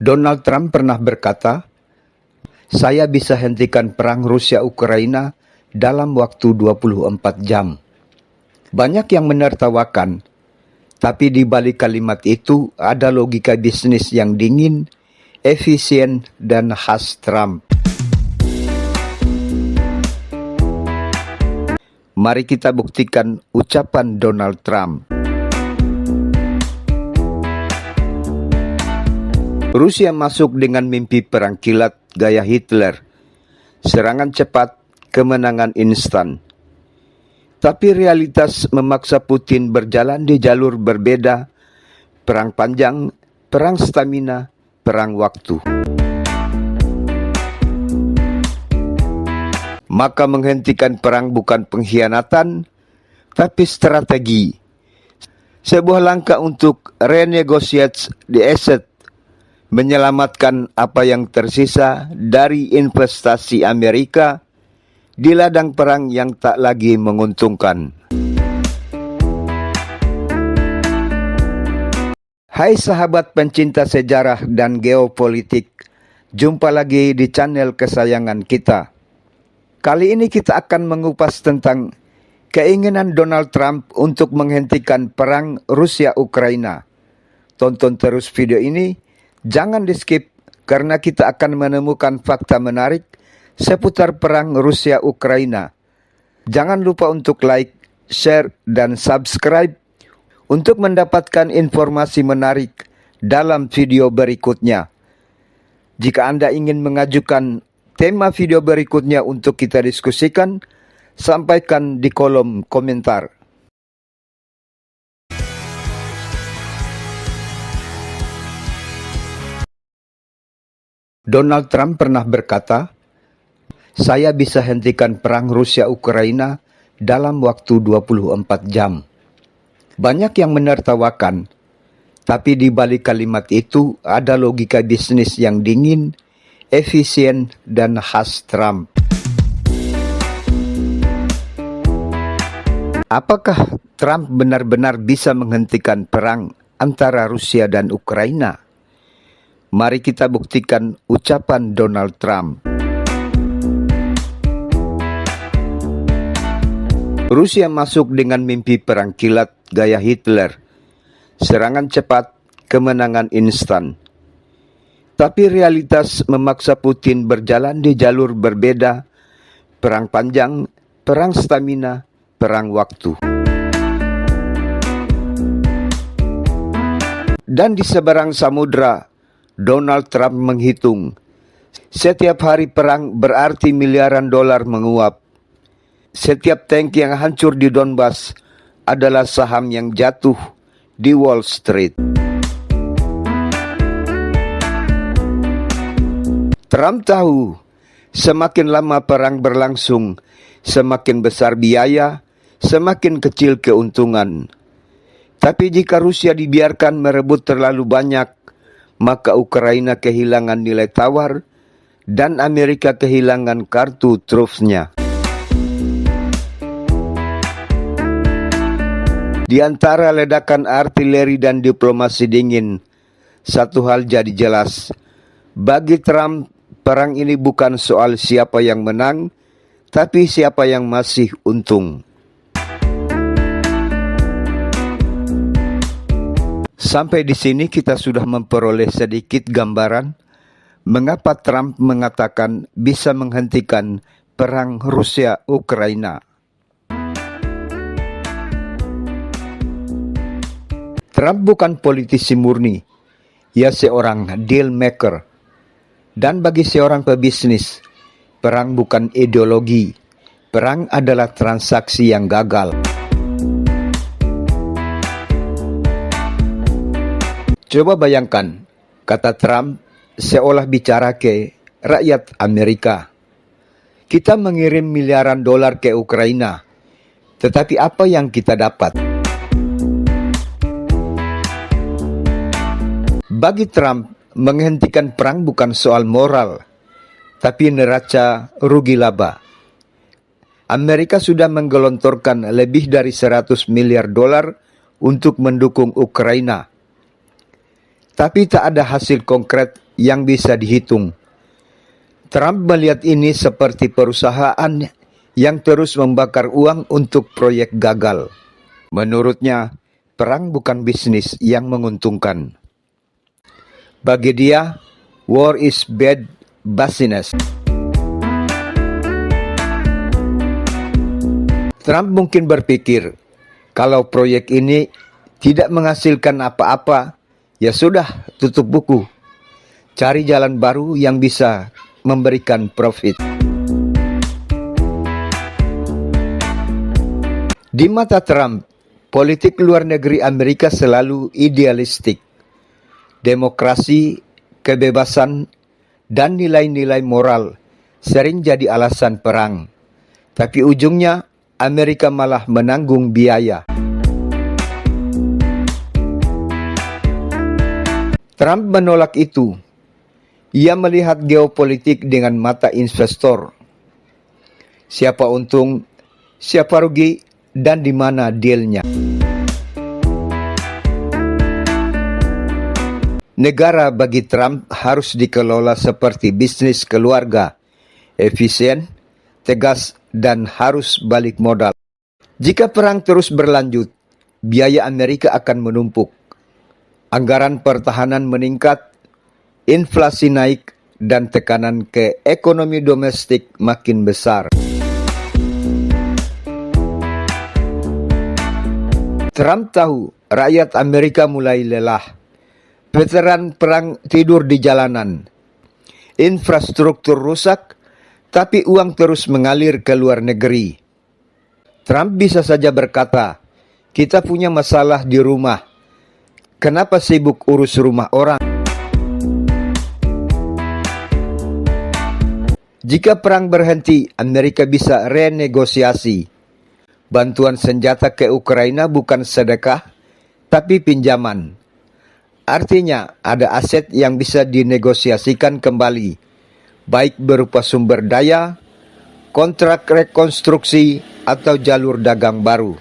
Donald Trump pernah berkata, "Saya bisa hentikan perang Rusia-Ukraina dalam waktu 24 jam." Banyak yang menertawakan, tapi di balik kalimat itu ada logika bisnis yang dingin, efisien, dan khas Trump. Mari kita buktikan ucapan Donald Trump. Rusia masuk dengan mimpi perang kilat gaya Hitler. Serangan cepat, kemenangan instan. Tapi realitas memaksa Putin berjalan di jalur berbeda. Perang panjang, perang stamina, perang waktu. Maka menghentikan perang bukan pengkhianatan, tapi strategi. Sebuah langkah untuk renegosiasi the asset, menyelamatkan apa yang tersisa dari investasi Amerika di ladang perang yang tak lagi menguntungkan. Hai sahabat pencinta sejarah dan geopolitik, jumpa lagi di channel kesayangan kita. Kali ini kita akan mengupas tentang keinginan Donald Trump untuk menghentikan perang Rusia-Ukraina. Tonton terus video ini, jangan di-skip karena kita akan menemukan fakta menarik seputar perang Rusia-Ukraina. Jangan lupa untuk like, share, dan subscribe untuk mendapatkan informasi menarik dalam video berikutnya. Jika Anda ingin mengajukan tema video berikutnya untuk kita diskusikan, sampaikan di kolom komentar. Donald Trump pernah berkata, "Saya bisa hentikan perang Rusia-Ukraina dalam waktu 24 jam." Banyak yang menertawakan, tapi di balik kalimat itu ada logika bisnis yang dingin, efisien, dan khas Trump. Apakah Trump benar-benar bisa menghentikan perang antara Rusia dan Ukraina? Mari kita buktikan ucapan Donald Trump. Rusia masuk dengan mimpi perang kilat gaya Hitler. Serangan cepat, kemenangan instan. Tapi realitas memaksa Putin berjalan di jalur berbeda. Perang panjang, perang stamina, perang waktu. Dan di seberang samudra, Donald Trump menghitung, setiap hari perang berarti miliaran dolar menguap. Setiap tank yang hancur di Donbas adalah saham yang jatuh di Wall Street. Trump tahu, semakin lama perang berlangsung, semakin besar biaya, semakin kecil keuntungan. Tapi jika Rusia dibiarkan merebut terlalu banyak, maka Ukraina kehilangan nilai tawar dan Amerika kehilangan kartu trufnya. Di antara ledakan artileri dan diplomasi dingin, satu hal jadi jelas. Bagi Trump, perang ini bukan soal siapa yang menang, tapi siapa yang masih untung. Sampai di sini kita sudah memperoleh sedikit gambaran mengapa Trump mengatakan bisa menghentikan perang Rusia-Ukraina. Trump bukan politisi murni, ia seorang deal maker. Dan bagi seorang pebisnis, perang bukan ideologi, perang adalah transaksi yang gagal. Coba bayangkan, kata Trump seolah bicara ke rakyat Amerika. Kita mengirim miliaran dolar ke Ukraina, tetapi apa yang kita dapat? Bagi Trump, menghentikan perang bukan soal moral, tapi neraca rugi laba. Amerika sudah menggelontorkan lebih dari 100 miliar dolar untuk mendukung Ukraina. Tapi tak ada hasil konkret yang bisa dihitung. Trump melihat ini seperti perusahaan yang terus membakar uang untuk proyek gagal. Menurutnya, perang bukan bisnis yang menguntungkan. Bagi dia, war is bad business. Trump mungkin berpikir, kalau proyek ini tidak menghasilkan apa-apa, ya sudah, tutup buku. Cari jalan baru yang bisa memberikan profit. Di mata Trump, politik luar negeri Amerika selalu idealistik. Demokrasi, kebebasan, dan nilai-nilai moral sering jadi alasan perang. Tapi ujungnya Amerika malah menanggung biaya. Trump menolak itu. Ia melihat geopolitik dengan mata investor. Siapa untung, siapa rugi, dan di mana dealnya. Negara bagi Trump harus dikelola seperti bisnis keluarga, efisien, tegas, dan harus balik modal. Jika perang terus berlanjut, biaya Amerika akan menumpuk. Anggaran pertahanan meningkat, inflasi naik, dan tekanan ke ekonomi domestik makin besar. Trump tahu rakyat Amerika mulai lelah. Veteran perang tidur di jalanan. Infrastruktur rusak, tapi uang terus mengalir ke luar negeri. Trump bisa saja berkata, kita punya masalah di rumah. Kenapa sibuk urus rumah orang? Jika perang berhenti, Amerika bisa renegosiasi. Bantuan senjata ke Ukraina bukan sedekah, tapi pinjaman. Artinya, ada aset yang bisa dinegosiasikan kembali, baik berupa sumber daya, kontrak rekonstruksi, atau jalur dagang baru.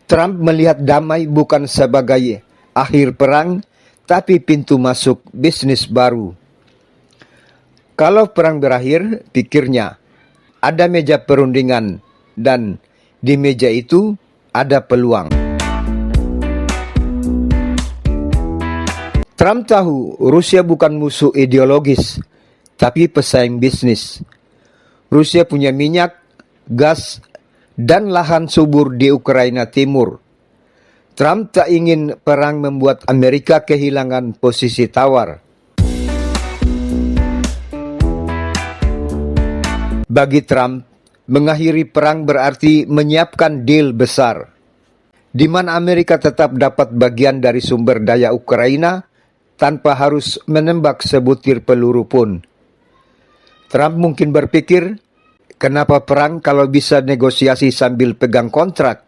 Trump melihat damai bukan sebagai akhir perang, tapi pintu masuk bisnis baru. Kalau perang berakhir, pikirnya, ada meja perundingan, dan di meja itu ada peluang. Trump tahu Rusia bukan musuh ideologis, tapi pesaing bisnis. Rusia punya minyak, gas, dan lahan subur di Ukraina Timur. Trump tak ingin perang membuat Amerika kehilangan posisi tawar. Bagi Trump, mengakhiri perang berarti menyiapkan deal besar, di mana Amerika tetap dapat bagian dari sumber daya Ukraina tanpa harus menembak sebutir peluru pun. Trump mungkin berpikir, kenapa perang kalau bisa negosiasi sambil pegang kontrak?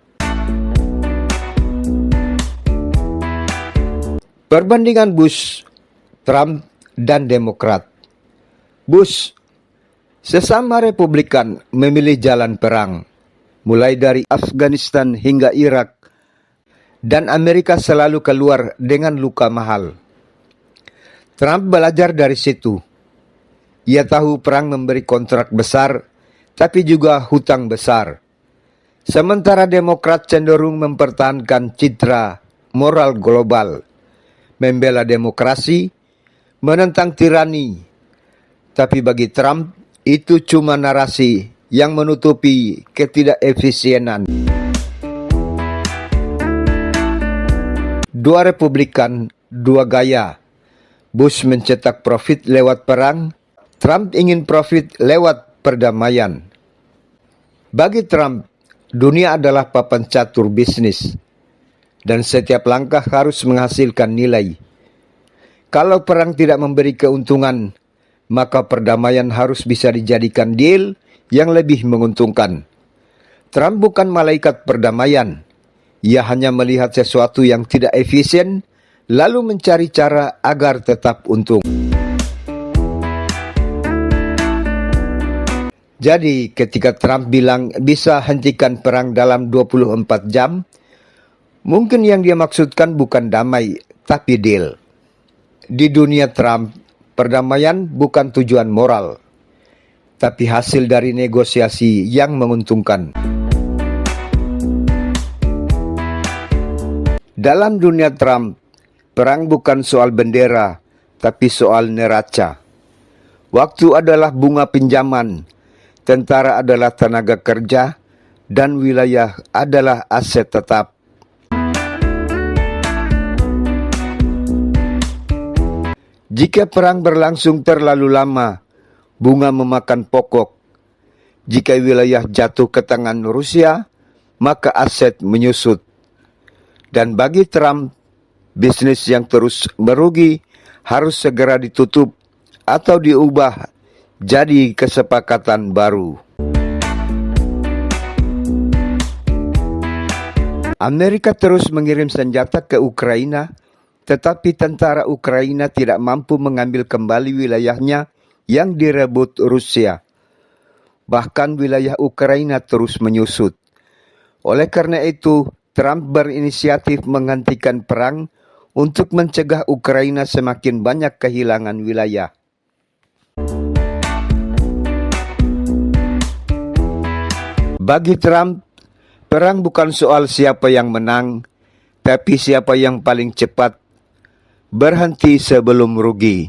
Perbandingan Bush, Trump, dan Demokrat. Bush, sesama Republikan, memilih jalan perang, mulai dari Afghanistan hingga Irak, dan Amerika selalu keluar dengan luka mahal. Trump belajar dari situ. Ia tahu perang memberi kontrak besar, tapi juga hutang besar. Sementara Demokrat cenderung mempertahankan citra moral global, membela demokrasi, menentang tirani. Tapi bagi Trump, itu cuma narasi yang menutupi ketidakefisienan. Dua Republikan, dua gaya. Bush mencetak profit lewat perang, Trump ingin profit lewat perdamaian. Bagi Trump, dunia adalah papan catur bisnis, dan setiap langkah harus menghasilkan nilai. Kalau perang tidak memberi keuntungan, maka perdamaian harus bisa dijadikan deal yang lebih menguntungkan. Trump bukan malaikat perdamaian. Ia hanya melihat sesuatu yang tidak efisien, lalu mencari cara agar tetap untung. Jadi, ketika Trump bilang bisa hentikan perang dalam 24 jam, Mungkin yang dia maksudkan bukan damai, tapi deal. Di dunia Trump, perdamaian bukan tujuan moral, tapi hasil dari negosiasi yang menguntungkan. Dalam dunia Trump, perang bukan soal bendera, tapi soal neraca. Waktu adalah bunga pinjaman, tentara adalah tenaga kerja, dan wilayah adalah aset tetap. Jika perang berlangsung terlalu lama, bunga memakan pokok. Jika wilayah jatuh ke tangan Rusia, maka aset menyusut. Dan bagi Trump, bisnis yang terus merugi harus segera ditutup atau diubah jadi kesepakatan baru. Amerika terus mengirim senjata ke Ukraina, tetapi tentara Ukraina tidak mampu mengambil kembali wilayahnya yang direbut Rusia. Bahkan wilayah Ukraina terus menyusut. Oleh karena itu, Trump berinisiatif menghentikan perang untuk mencegah Ukraina semakin banyak kehilangan wilayah. Bagi Trump, perang bukan soal siapa yang menang, tapi siapa yang paling cepat berhenti sebelum rugi.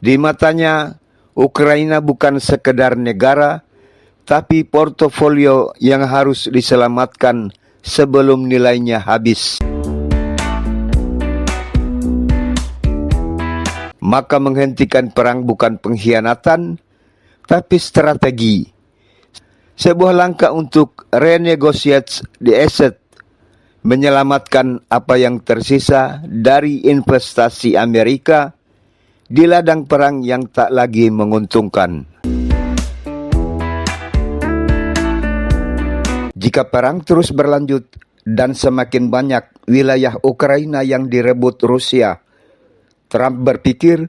Di matanya, Ukraina bukan sekedar negara, tapi portofolio yang harus diselamatkan sebelum nilainya habis. Maka menghentikan perang bukan pengkhianatan, tapi strategi. Sebuah langkah untuk renegosiasi di aset, menyelamatkan apa yang tersisa dari investasi Amerika di ladang perang yang tak lagi menguntungkan. Jika perang terus berlanjut dan semakin banyak wilayah Ukraina yang direbut Rusia, Trump berpikir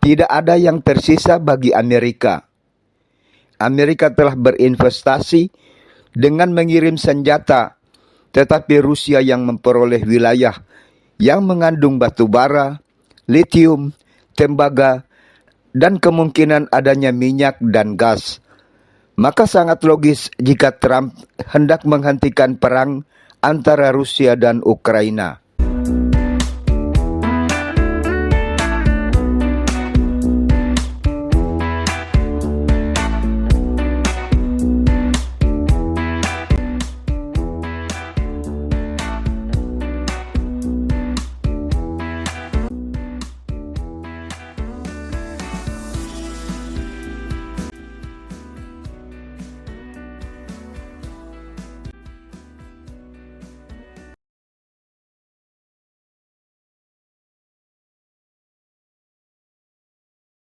tidak ada yang tersisa bagi Amerika. Amerika telah berinvestasi dengan mengirim senjata, tetapi Rusia yang memperoleh wilayah yang mengandung batu bara, litium, tembaga, dan kemungkinan adanya minyak dan gas. Maka sangat logis jika Trump hendak menghentikan perang antara Rusia dan Ukraina.